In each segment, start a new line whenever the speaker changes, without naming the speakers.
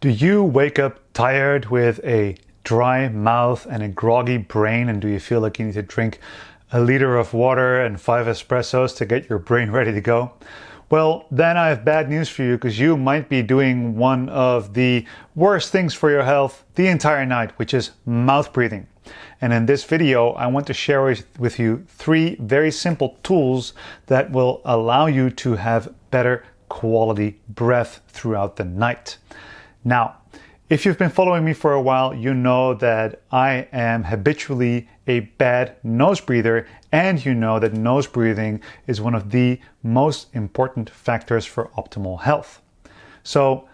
Do you wake up tired with a dry mouth and a groggy brain, and do you feel like you need to drink a liter of water and 5 espressos to get your brain ready to go? Well, then I have bad news for you, because you might be doing one of the worst things for your health the entire night, which is mouth breathing. And in this video, I want to share with you 3 very simple tools that will allow you to have better quality breath throughout the night. Now, if you've been following me for a while, you know that I am habitually a bad nose breather, and you know that nose breathing is one of the most important factors for optimal health. So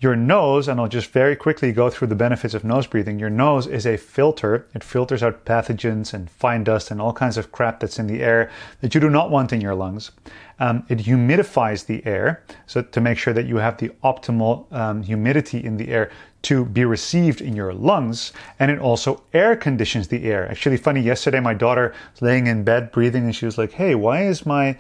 your nose, and I'll just very quickly go through the benefits of nose breathing. Your nose is a filter. It filters out pathogens and fine dust and all kinds of crap that's in the air that you do not want in your lungs. It humidifies the air, so to make sure that you have the optimal humidity in the air to be received in your lungs. And it also air conditions the air. Actually, funny, yesterday my daughter was laying in bed breathing, and she was like, "Hey, why is my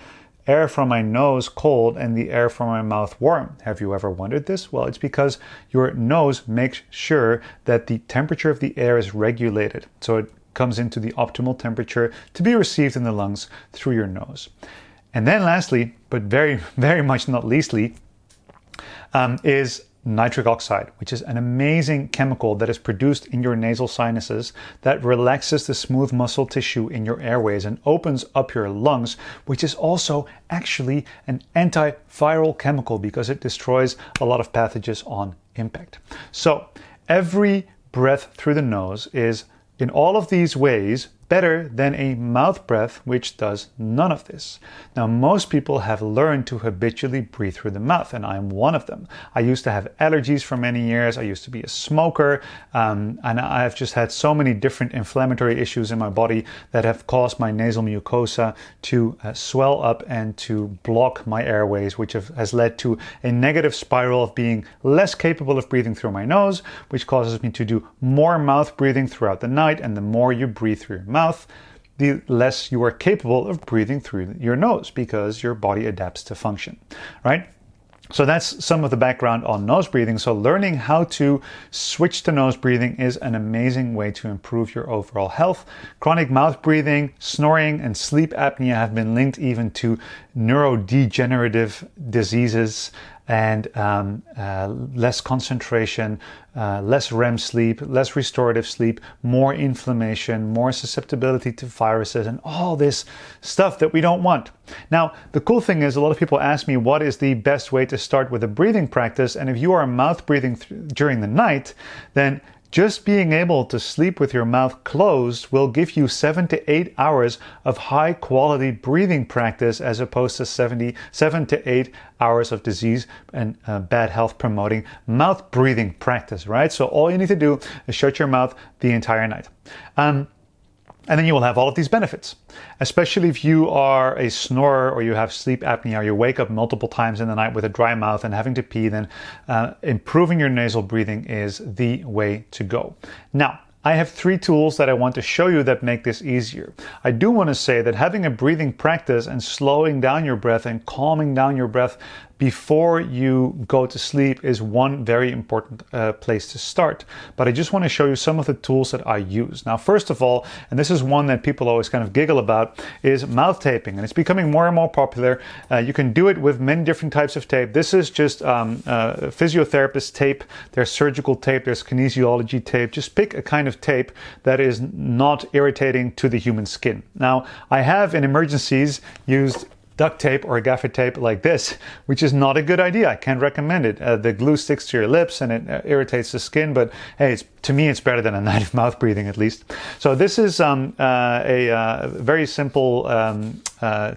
air from my nose cold and the air from my mouth warm? Have you ever wondered this?" Well, it's because your nose makes sure that the temperature of the air is regulated. So it comes into the optimal temperature to be received in the lungs through your nose. And then lastly, but very, very much not leastly, is nitric oxide, which is an amazing chemical that is produced in your nasal sinuses that relaxes the smooth muscle tissue in your airways and opens up your lungs, which is also actually an antiviral chemical because it destroys a lot of pathogens on impact. So every breath through the nose is, in all of these ways, better than a mouth breath, which does none of this. Now, most people have learned to habitually breathe through the mouth, and I'm one of them. I used to have allergies for many years. I used to be a smoker, and I've just had so many different inflammatory issues in my body that have caused my nasal mucosa to swell up and to block my airways, which has led to a negative spiral of being less capable of breathing through my nose, which causes me to do more mouth breathing throughout the night. And the more you breathe through your mouth, the less you are capable of breathing through your nose, because your body adapts to function, right? So that's some of the background on nose breathing. So learning how to switch to nose breathing is an amazing way to improve your overall health. Chronic mouth breathing, snoring, and sleep apnea have been linked even to neurodegenerative diseases and less concentration, less REM sleep, less restorative sleep, more inflammation, more susceptibility to viruses, and all this stuff that we don't want. Now, the cool thing is, a lot of people ask me what is the best way to start with a breathing practice, and if you are mouth breathing during the night, then just being able to sleep with your mouth closed will give you 7 to 8 hours of high quality breathing practice, as opposed to 7 to 8 hours of disease and bad health promoting mouth breathing practice, right? So all you need to do is shut your mouth the entire night. And then you will have all of these benefits, especially if you are a snorer or you have sleep apnea, or you wake up multiple times in the night with a dry mouth and having to pee. Then improving your nasal breathing is the way to go. Now, I have 3 tools that I want to show you that make this easier. I do want to say that having a breathing practice and slowing down your breath and calming down your breath before you go to sleep is one very important place to start. But I just want to show you some of the tools that I use. Now, first of all, and this is one that people always kind of giggle about, is mouth taping. And it's becoming more and more popular. You can do it with many different types of tape. This is just physiotherapist tape. There's surgical tape. There's kinesiology tape. Just pick a kind of tape that is not irritating to the human skin. Now, I have in emergencies used duct tape or gaffer tape like this, which is not a good idea. I can't recommend it. The glue sticks to your lips and it irritates the skin, but hey, to me it's better than a night of mouth breathing, at least. So this is a very simple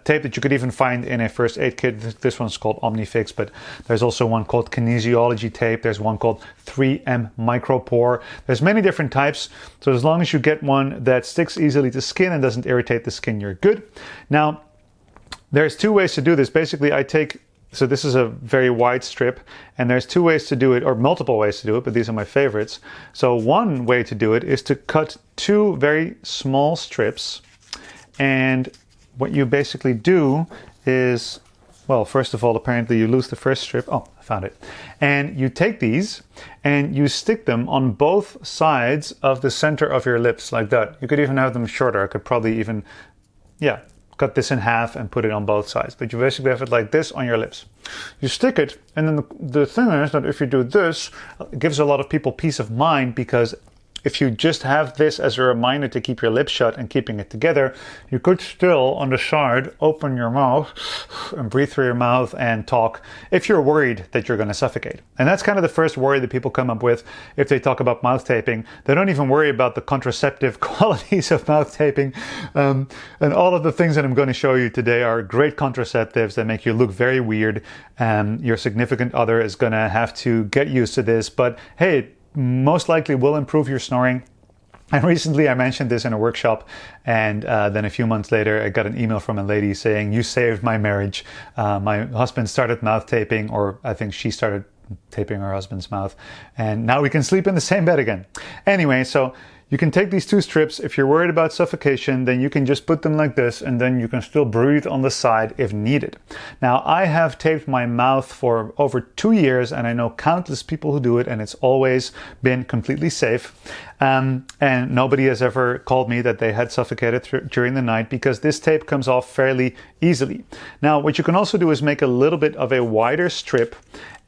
tape that you could even find in a first aid kit. This one's called Omnifix, but there's also one called kinesiology tape. There's one called 3M micropore. There's many different types. So as long as you get one that sticks easily to skin and doesn't irritate the skin, you're good. Now, there's 2 ways to do this. Basically, so this is a very wide strip, and there's 2 ways to do it, or multiple ways to do it, but these are my favorites. So one way to do it is to cut 2 very small strips, and what you basically do is Well, first of all, apparently you lose the first strip. Oh, I found it. And you take these and you stick them on both sides of the center of your lips like that. You could even have them shorter. I could probably even, yeah, cut this in half and put it on both sides. But you basically have it like this on your lips. You stick it, and then the thing is that if you do this, it gives a lot of people peace of mind, because if you just have this as a reminder to keep your lips shut and keeping it together, you could still, on the side, open your mouth and breathe through your mouth and talk if you're worried that you're going to suffocate. And that's kind of the first worry that people come up with if they talk about mouth taping. They don't even worry about the contraceptive qualities of mouth taping. And all of the things that I'm going to show you today are great contraceptives that make you look very weird. Your significant other is going to have to get used to this. But hey, most likely will improve your snoring. And recently I mentioned this in a workshop, and then a few months later I got an email from a lady saying, "You saved my marriage. My husband started mouth taping," or I think she started taping her husband's mouth, "and now we can sleep in the same bed again." Anyway, so you can take these 2 strips. If you're worried about suffocation, then you can just put them like this, and then you can still breathe on the side if needed. Now, I have taped my mouth for over 2 years, and I know countless people who do it, and it's always been completely safe. And nobody has ever called me that they had suffocated during the night, because this tape comes off fairly easily. Now, what you can also do is make a little bit of a wider strip,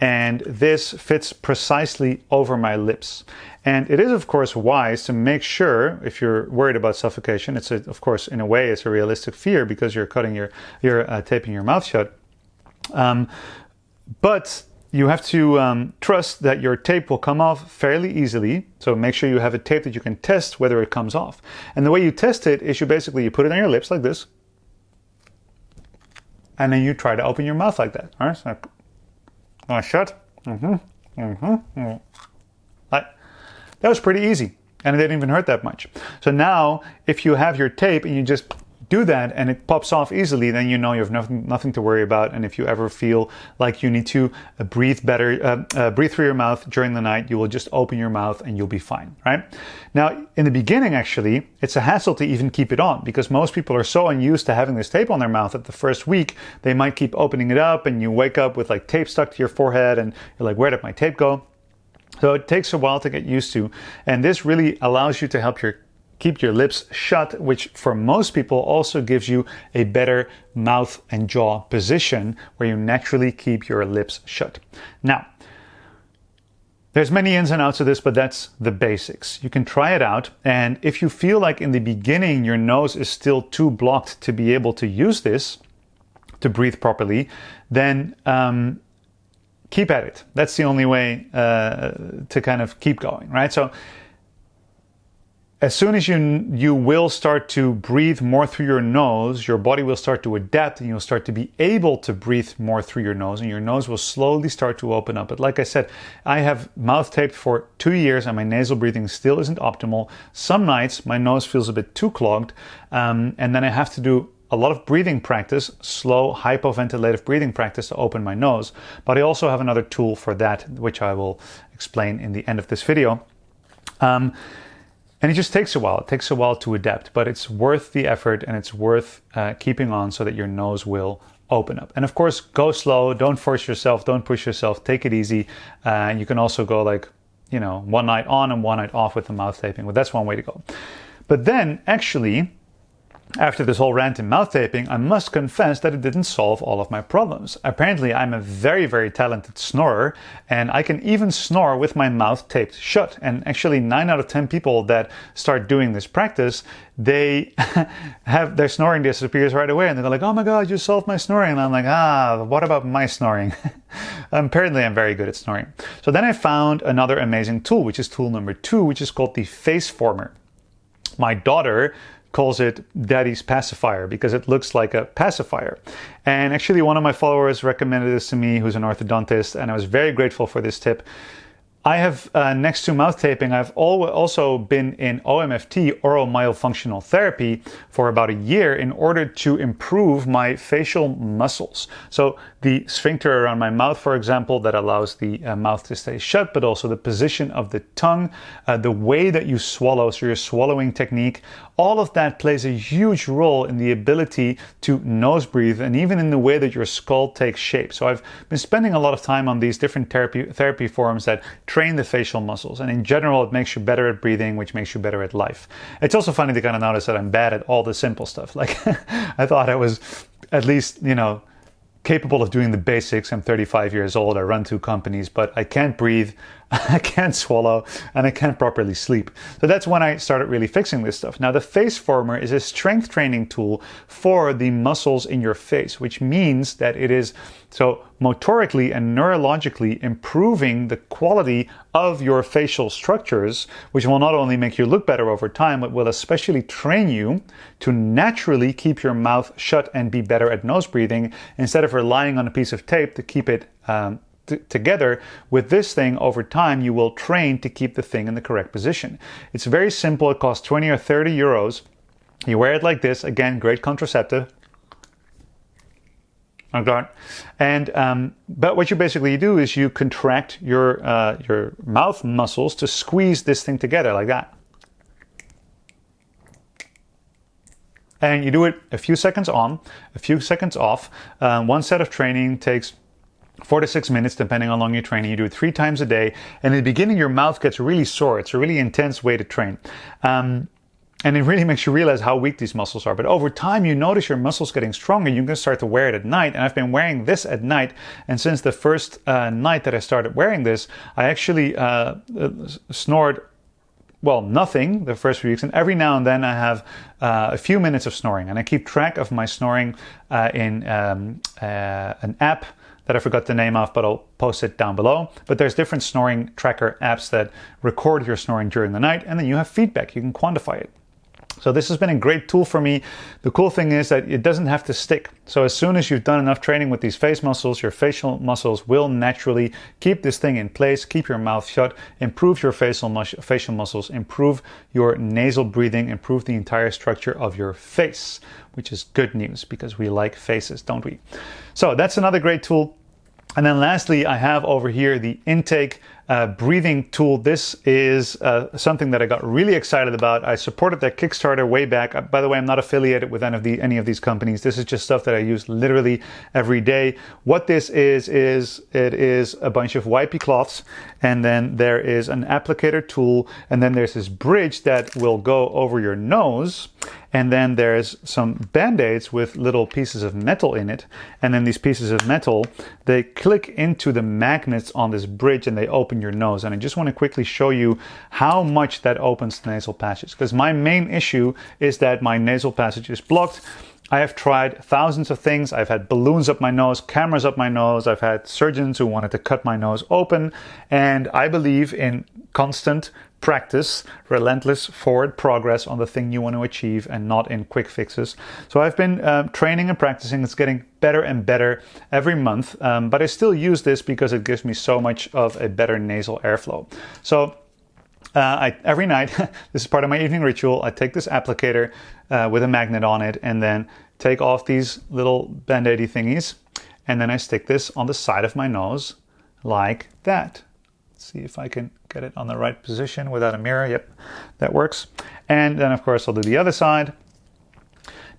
and this fits precisely over my lips. And it is, of course, wise to make sure, if you're worried about suffocation, of course, in a way, it's a realistic fear because you're taping your mouth shut. But you have to trust that your tape will come off fairly easily. So make sure you have a tape that you can test whether it comes off. And the way you test it is you put it on your lips like this, and then you try to open your mouth like that. All right, so shut. That was pretty easy, and it didn't even hurt that much. So now, if you have your tape and you just do that and it pops off easily, then you know you have nothing to worry about. And if you ever feel like you need to breathe through your mouth during the night, you will just open your mouth and you'll be fine, right? Now, in the beginning, actually, it's a hassle to even keep it on, because most people are so unused to having this tape on their mouth that the first week they might keep opening it up, and you wake up with like tape stuck to your forehead and you're like, where did my tape go? So it takes a while to get used to, and this really allows you to help keep your lips shut, which for most people also gives you a better mouth and jaw position where you naturally keep your lips shut. Now, there's many ins and outs of this, but that's the basics. You can try it out, and if you feel like in the beginning your nose is still too blocked to be able to use this to breathe properly, then keep at it. That's the only way to kind of keep going, right? So as soon as you will start to breathe more through your nose, your body will start to adapt, and you'll start to be able to breathe more through your nose, and your nose will slowly start to open up. But like I said, I have mouth taped for 2 years, and my nasal breathing still isn't optimal. Some nights my nose feels a bit too clogged, and then I have to do a lot of breathing practice, slow hypoventilative breathing practice to open my nose. But I also have another tool for that, which I will explain in the end of this video. And it just takes a while. It takes a while to adapt, but it's worth the effort, and it's worth keeping on so that your nose will open up. And of course, go slow. Don't force yourself. Don't push yourself. Take it easy. You can also go like, 1 night on and 1 night off with the mouth taping. But that's one way to go. But then actually, after this whole rant in mouth taping, I must confess that it didn't solve all of my problems. Apparently, I'm a very, very talented snorer, and I can even snore with my mouth taped shut. And actually, 9 out of 10 people that start doing this practice, they have their snoring disappears right away, and they're like, "Oh my God, you solved my snoring." And I'm like, what about my snoring? Apparently, I'm very good at snoring. So then I found another amazing tool, which is tool number 2, which is called the face former. My daughter calls it Daddy's pacifier because it looks like a pacifier. And actually one of my followers recommended this to me, who's an orthodontist, and I was very grateful for this tip. I have, next to mouth taping, I've also been in OMFT, oral myofunctional therapy, for about a year in order to improve my facial muscles. So the sphincter around my mouth, for example, that allows the mouth to stay shut, but also the position of the tongue, the way that you swallow, so your swallowing technique, all of that plays a huge role in the ability to nose breathe and even in the way that your skull takes shape. So I've been spending a lot of time on these different therapy forms that train the facial muscles. And in general, it makes you better at breathing, which makes you better at life. It's also funny to kind of notice that I'm bad at all the simple stuff. Like I thought I was at least, capable of doing the basics. I'm 35 years old. I run 2 companies, but I can't breathe, I can't swallow, and I can't properly sleep. So that's when I started really fixing this stuff. Now, the face former is a strength training tool for the muscles in your face, which means that it is so motorically and neurologically improving the quality of your facial structures, which will not only make you look better over time, but will especially train you to naturally keep your mouth shut and be better at nose breathing instead of relying on a piece of tape to keep it together. With this thing, over time, you will train to keep the thing in the correct position. It's very simple. It costs 20 or 30 euros. You wear it like this. Again, great contraceptive. Okay. And but what you basically do is you contract your mouth muscles to squeeze this thing together like that. And you do it a few seconds on, a few seconds off. One set of training takes 4 to 6 minutes, depending on how long you're training. You do it 3 times a day. And in the beginning, your mouth gets really sore. It's a really intense way to train. And it really makes you realize how weak these muscles are. But over time, you notice your muscles getting stronger. You can start to wear it at night. And I've been wearing this at night. And since the first night that I started wearing this, I actually snored, well, nothing the first few weeks. And every now and then I have a few minutes of snoring. And I keep track of my snoring in an app that I forgot the name of, but I'll post it down below. But there's different snoring tracker apps that record your snoring during the night. And then you have feedback. You can quantify it. So this has been a great tool for me. The cool thing is that it doesn't have to stick. So as soon as you've done enough training with these face muscles, your facial muscles will naturally keep this thing in place, keep your mouth shut, improve your facial muscles, improve your nasal breathing, improve the entire structure of your face, which is good news because we like faces, don't we? So that's another great tool. And then lastly, I have over here the intake breathing tool. This is something that I got really excited about. I supported that Kickstarter way back. By the way, I'm not affiliated with any of these companies. This is just stuff that I use literally every day. What this is it is a bunch of wipey cloths, and then there is an applicator tool, and then there's this bridge that will go over your nose. And then there's some band-aids with little pieces of metal in it. And then these pieces of metal, they click into the magnets on this bridge and they open your nose. And I just want to quickly show you how much that opens the nasal passage. Because my main issue is that my nasal passage is blocked. I have tried thousands of things. I've had balloons up my nose, cameras up my nose. I've had surgeons who wanted to cut my nose open. And I believe in constant practice, relentless forward progress on the thing you want to achieve and not in quick fixes. So I've been training and practicing. It's getting better and better every month. But I still use this because it gives me so much of a better nasal airflow. So every night, this is part of my evening ritual, I take this applicator with a magnet on it and then take off these little band-aidy thingies. And then I stick this on the side of my nose like that. Let's see if I can get it on the right position without a mirror. Yep, that works. And then of course I'll do the other side.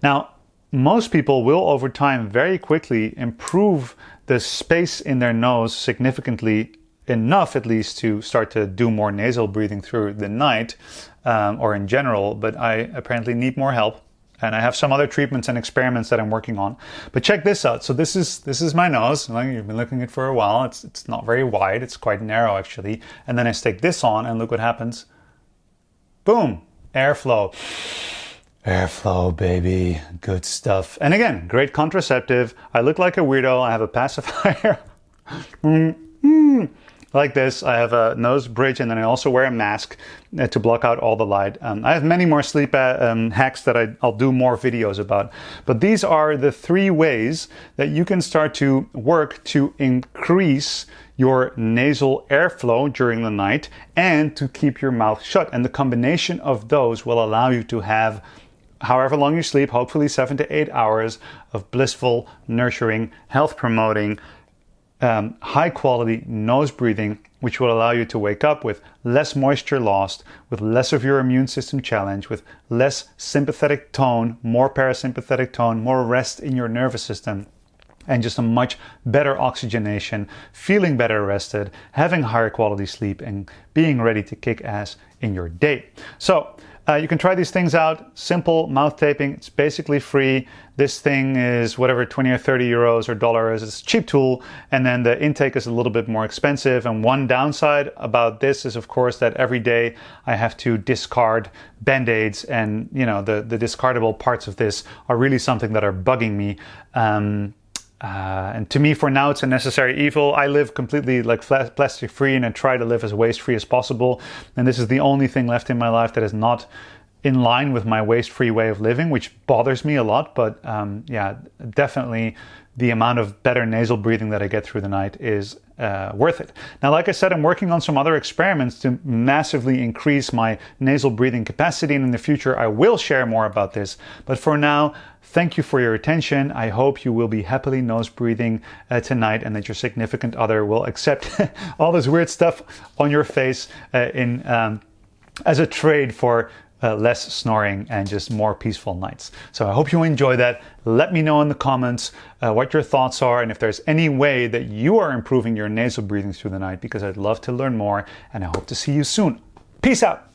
Now, most people will over time very quickly improve the space in their nose significantly, enough at least to start to do more nasal breathing through the night or in general, but I apparently need more help. And I have some other treatments and experiments that I'm working on. But check this out. So this is my nose. You've been looking at it for a while. It's not very wide. It's quite narrow actually. And then I stick this on and look what happens. Boom, airflow. Airflow, baby, good stuff. And again, great contraceptive. I look like a weirdo. I have a pacifier. like this. I have a nose bridge, and then I also wear a mask to block out all the light. I have many more sleep hacks that I'll do more videos about. But these are the 3 ways that you can start to work to increase your nasal airflow during the night and to keep your mouth shut. And the combination of those will allow you to have, however long you sleep, hopefully 7 to 8 hours of blissful, nurturing, health promoting, high quality nose breathing, which will allow you to wake up with less moisture lost, with less of your immune system challenge, with less sympathetic tone, more parasympathetic tone, more rest in your nervous system, and just a much better oxygenation, feeling better rested, having higher quality sleep, and being ready to kick ass in your day. So you can try these things out. Simple mouth taping. It's basically free. This thing is whatever, 20 or 30 euros or dollars. It's a cheap tool. And then the intake is a little bit more expensive. And one downside about this is, of course, that every day I have to discard Band-Aids. And, you know, the discardable parts of this are really something that are bugging me. And to me, for now, it's a necessary evil. I live completely like plastic free, and I try to live as waste free as possible. And this is the only thing left in my life that is not in line with my waste free way of living, which bothers me a lot. But yeah, definitely the amount of better nasal breathing that I get through the night is worth it. Now, like I said, I'm working on some other experiments to massively increase my nasal breathing capacity, and in the future I will share more about this. But for now, thank you for your attention. I hope you will be happily nose breathing tonight, and that your significant other will accept all this weird stuff on your face as a trade for less snoring and just more peaceful nights. So I hope you enjoy that. Let me know in the comments what your thoughts are, and if there's any way that you are improving your nasal breathing through the night, because I'd love to learn more, and I hope to see you soon. Peace out.